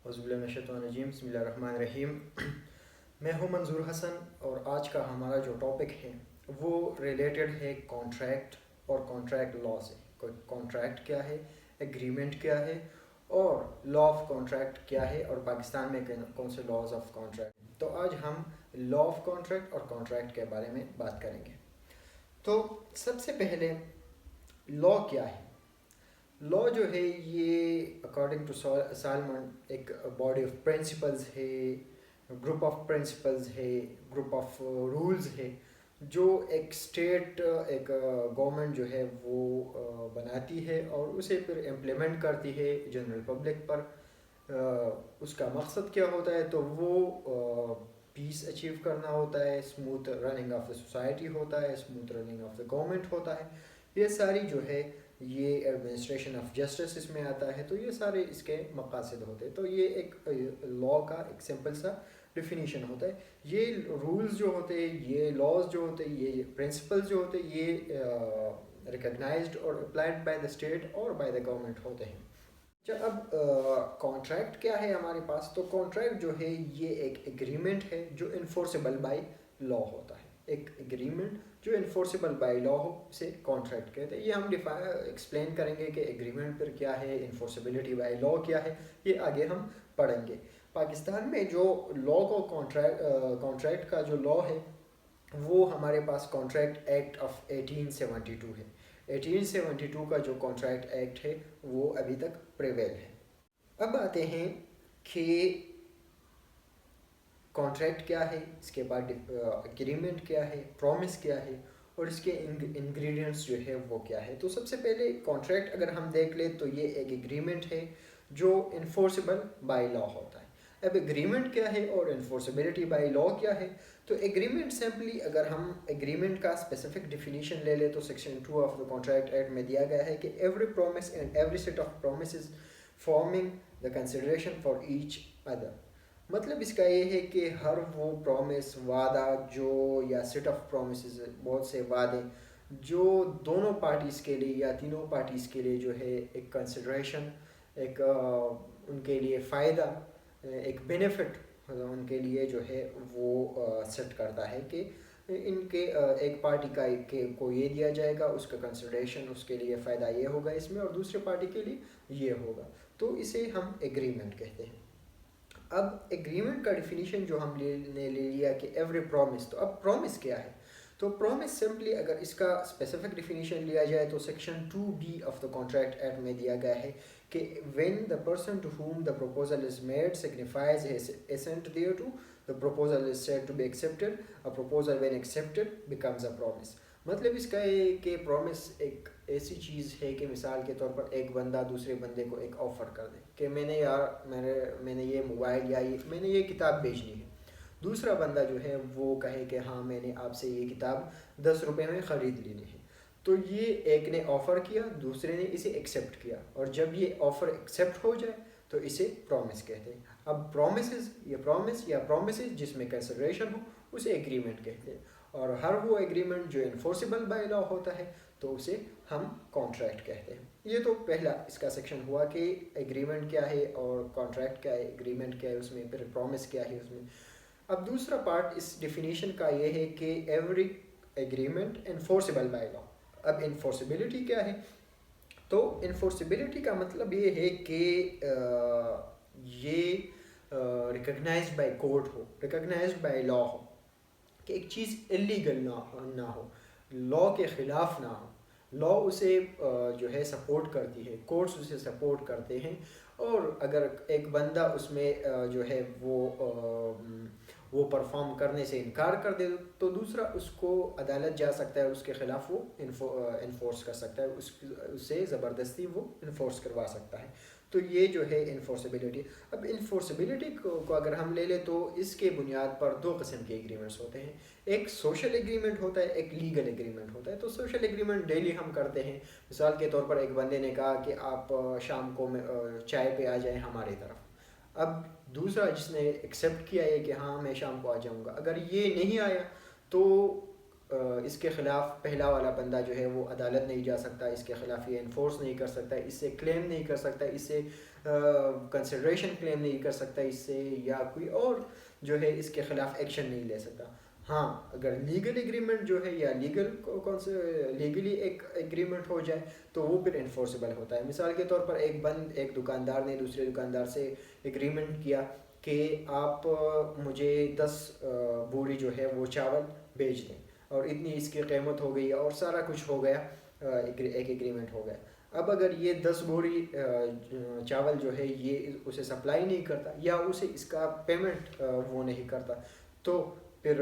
اعوذ باللہ من الشیطان الرجیم، بسم اللہ الرحمن الرحیم۔ میں ہوں منظور حسن، اور آج کا ہمارا جو ٹاپک ہے وہ ریلیٹڈ ہے کانٹریکٹ اور کانٹریکٹ لا سے۔ کانٹریکٹ کیا ہے، ایگریمنٹ کیا ہے، اور لا آف کانٹریکٹ کیا ہے، اور پاکستان میں کون سے لاز آف کانٹریکٹ ہیں۔ تو آج ہم لا آف کانٹریکٹ اور کانٹریکٹ کے بارے میں بات کریں گے۔ تو سب سے پہلے لا کیا ہے؟ لا جو ہے یہ اکارڈنگ ٹو سالمن ایک باڈی آف پرنسپلز ہے، گروپ آف پرنسپلز ہے، گروپ آف رولز ہے جو ایک اسٹیٹ، ایک گورنمنٹ جو ہے وہ بناتی ہے اور اسے پھر امپلیمنٹ کرتی ہے جنرل پبلک پر۔ اس کا مقصد کیا ہوتا ہے؟ تو وہ پیس اچیو کرنا ہوتا ہے، smooth running of the society ہوتا ہے، smooth running of the government ہوتا ہے۔ یہ ساری جو ہے یہ ایڈمنسٹریشن آف جسٹس اس میں آتا ہے، تو یہ سارے اس کے مقاصد ہوتے ہیں۔ تو یہ ایک لا کا ایک سمپل سا ڈیفینیشن ہوتا ہے۔ یہ رولز جو ہوتے ہیں، یہ لاز جو ہوتے ہیں، یہ پرنسپلز جو ہوتے ہیں، یہ ریکگنائزڈ اور اپلائڈ بائی دا اسٹیٹ اور بائی دا گورنمنٹ ہوتے ہیں۔ اب کانٹریکٹ کیا ہے ہمارے پاس؟ تو کانٹریکٹ جو ہے یہ ایک ایگریمنٹ ہے جو انفورسیبل بائی لا ہوتا ہے۔ ایک ایگریمنٹ جو انفورسیبل بائی لا ہو اسے کانٹریکٹ کہتے ہیں۔ یہ ہم ایکسپلین کریں گے کہ ایگریمنٹ پر کیا ہے، انفورسیبلٹی بائی لا کیا ہے، یہ آگے ہم پڑھیں گے۔ پاکستان میں جو لا کو کانٹریکٹ کا جو لا ہے وہ ہمارے پاس کانٹریکٹ ایکٹ آف 1872 ہے۔ 1872 کا جو کانٹریکٹ ایکٹ ہے وہ ابھی تک پریویل ہے۔ اب آتے ہیں کہ کانٹریکٹ کیا ہے، اس کے بعد اگریمنٹ کیا ہے، پرومس کیا ہے، اور اس کے انگریڈینٹس جو ہے وہ کیا ہے۔ تو سب سے پہلے کانٹریکٹ اگر ہم دیکھ لیں تو یہ ایک ایگریمنٹ ہے جو انفورسیبل بائی لا ہوتا ہے۔ اب ایگریمنٹ کیا ہے اور انفورسیبلٹی بائی لا کیا ہے؟ تو ایگریمنٹ سمپلی اگر ہم ایگریمنٹ کا اسپیسیفک ڈیفینیشن لے لیں تو section 2 of the contract act میں دیا گیا ہے کہ every promise and every set of promises forming the consideration for each other. مطلب اس کا یہ ہے کہ ہر وہ پرومس، وعدہ جو یا سیٹ آف پرومسز، بہت سے وعدے جو دونوں پارٹیز کے لیے یا تینوں پارٹیز کے لیے جو ہے ایک کنسیڈریشن، ایک ان کے لیے فائدہ، ایک بینیفٹ ان کے لیے جو ہے وہ سیٹ کرتا ہے کہ ان کے ایک پارٹی کا کو یہ دیا جائے گا، اس کا کنسیڈریشن، اس کے لیے فائدہ یہ ہوگا اس میں، اور دوسرے پارٹی کے لیے یہ ہوگا، تو اسے ہم ایگریمنٹ کہتے ہیں۔ اب ایگریمنٹ کا ڈیفینیشن جو ہم نے لے لیا کہ ایوری پرومس، تو اب پرومس کیا ہے؟ تو پرومس سمپلی اگر اس کا اسپیسیفک ڈیفینیشن لیا جائے تو section 2B of the contract act میں دیا گیا ہے کہ when the person to whom the proposal is made signifies his assent thereto, the proposal is said to be accepted. A proposal when accepted becomes a promise. مطلب اس کا یہ کہ پرومس ایک ایسی چیز ہے کہ مثال کے طور پر ایک بندہ دوسرے بندے کو ایک آفر کر دے کہ میں نے یہ موبائل یا میں نے یہ کتاب بھیجنی ہے۔ دوسرا بندہ جو ہے وہ کہے کہ ہاں میں نے آپ سے یہ کتاب 10 روپے میں خرید لینی ہے۔ تو یہ ایک نے آفر کیا، دوسرے نے اسے ایکسیپٹ کیا، اور جب یہ آفر ایکسیپٹ ہو جائے تو اسے پرومس کہتے ہیں۔ اب پرومسز یا پرومسز جس میں کنسیڈریشن ہو اسے ایگریمنٹ کہتے ہیں، اور ہر وہ ایگریمنٹ جو انفورسیبل بائی لا ہوتا ہے تو اسے ہم کانٹریکٹ کہتے ہیں۔ یہ تو پہلا اس کا سیکشن ہوا کہ ایگریمنٹ کیا ہے اور کانٹریکٹ کیا ہے، ایگریمنٹ کیا ہے اس میں، پھر پرومس کیا ہے اس میں۔ اب دوسرا پارٹ اس ڈیفینیشن کا یہ ہے کہ ایوری ایگریمنٹ انفورسیبل بائی لا۔ اب انفورسیبلٹی کیا ہے؟ تو انفورسیبلٹی کا مطلب یہ ہے کہ یہ ریکگنائزڈ بائی کورٹ ہو، ریکگنائزڈ بائی لا ہو، کہ ایک چیز اللیگل نہ ہو، لا کے خلاف نہ ہو۔ لا اسے جو ہے سپورٹ کرتی ہے، کورٹس اسے سپورٹ کرتے ہیں، اور اگر ایک بندہ اس میں جو ہے وہ پرفارم کرنے سے انکار کر دے تو دوسرا اس کو عدالت جا سکتا ہے، اس کے خلاف وہ انفورس کر سکتا ہے، اس سے زبردستی وہ انفورس کروا سکتا ہے۔ تو یہ جو ہے انفورسیبلٹی۔ اب انفورسیبلٹی کو اگر ہم لے لیں تو اس کے بنیاد پر دو قسم کے ایگریمنٹس ہوتے ہیں۔ ایک سوشل ایگریمنٹ ہوتا ہے، ایک لیگل ایگریمنٹ ہوتا ہے۔ تو سوشل ایگریمنٹ ڈیلی ہم کرتے ہیں، مثال کے طور پر ایک بندے نے کہا کہ آپ شام کو چائے پہ آ جائیں ہماری طرف۔ اب دوسرا جس نے ایکسیپٹ کیا ہے کہ ہاں میں شام کو آ جاؤں گا، اگر یہ نہیں آیا تو اس کے خلاف پہلا والا بندہ جو ہے وہ عدالت نہیں جا سکتا، اس کے خلاف یہ انفورس نہیں کر سکتا، اس سے کلیم نہیں کر سکتا، اس سے کنسیڈریشن کلیم نہیں کر سکتا اس سے، یا کوئی اور جو ہے اس کے خلاف ایکشن نہیں لے سکتا. ہاں اگر لیگل ایگریمنٹ جو ہے یا لیگلی ایک ایگریمنٹ ہو جائے تو وہ پھر انفورسیبل ہوتا ہے. مثال کے طور پر ایک دکاندار نے دوسرے دکاندار سے ایگریمنٹ کیا کہ آپ مجھے 10 بوری جو ہے وہ چاول بیچ دیں، اور اتنی اس کی قیمت ہو گئی اور سارا کچھ ہو گیا، ایک ایگریمنٹ ہو گیا. اب اگر یہ 10 بوری چاول جو ہے یہ اسے سپلائی نہیں کرتا یا اسے اس کا پیمنٹ وہ نہیں کرتا، تو پھر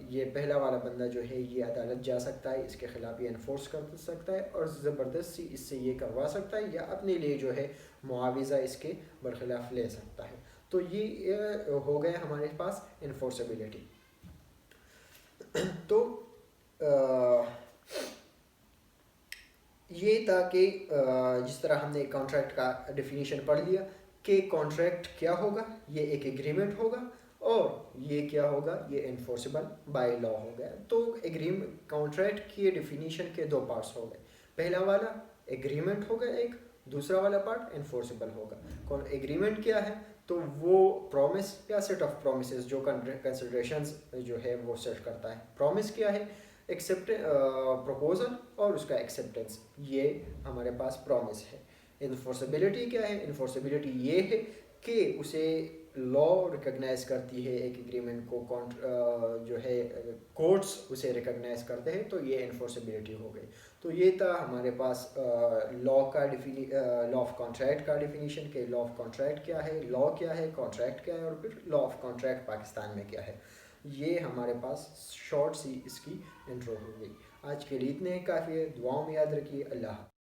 یہ پہلا والا بندہ جو ہے یہ عدالت جا سکتا ہے، اس کے خلاف یہ انفورس کر سکتا ہے اور زبردستی اس سے یہ کروا سکتا ہے، یا اپنے لیے جو ہے معاوضہ اس کے برخلاف لے سکتا ہے. تو یہ ہو گیا ہمارے پاس انفورسبلٹی. تو یہ تھا کہ جس طرح ہم نے کانٹریکٹ کا ڈیفینیشن پڑھ لیا کہ کانٹریکٹ کیا ہوگا، یہ ایک ایگریمنٹ ہوگا، اور یہ کیا ہوگا، یہ انفورسیبل بائی لا ہو گیا. تو کانٹریکٹ کی ڈیفینیشن کے 2 پارٹس ہو گئے. پہلا والا ایگریمنٹ ہوگا ایک، دوسرا والا پارٹ انفورسیبل ہوگا. ایگریمنٹ کیا ہے؟ تو وہ پرومس یا سیٹ آف پرومسز جو کنسیڈریشنز جو ہے وہ سیٹ کرتا ہے. پرومس کیا ہے؟ پروپوزل اور اس کا ایکسیپٹنس، یہ ہمارے پاس پرومس ہے. انفورسبلٹی کیا ہے؟ انفورسبلٹی یہ ہے کہ اسے لا ریکگنائز کرتی ہے ایک ایگریمنٹ کو، جو ہے کورٹس اسے ریکگنائز کرتے ہیں، تو یہ انفورسبلٹی ہو گئی. تو یہ تھا ہمارے پاس لا آف کانٹریکٹ کا ڈیفینیشن کہ لا آف کانٹریکٹ کیا ہے، لا کیا ہے، کانٹریکٹ کیا ہے، اور پھر لا آف کانٹریکٹ پاکستان میں کیا ہے. یہ ہمارے پاس شارٹ سی اس کی انٹرو ہو گئی. آج کے لیے اتنے کافی ہے. دعاؤں میں یاد رکھیے. اللہ حافظ.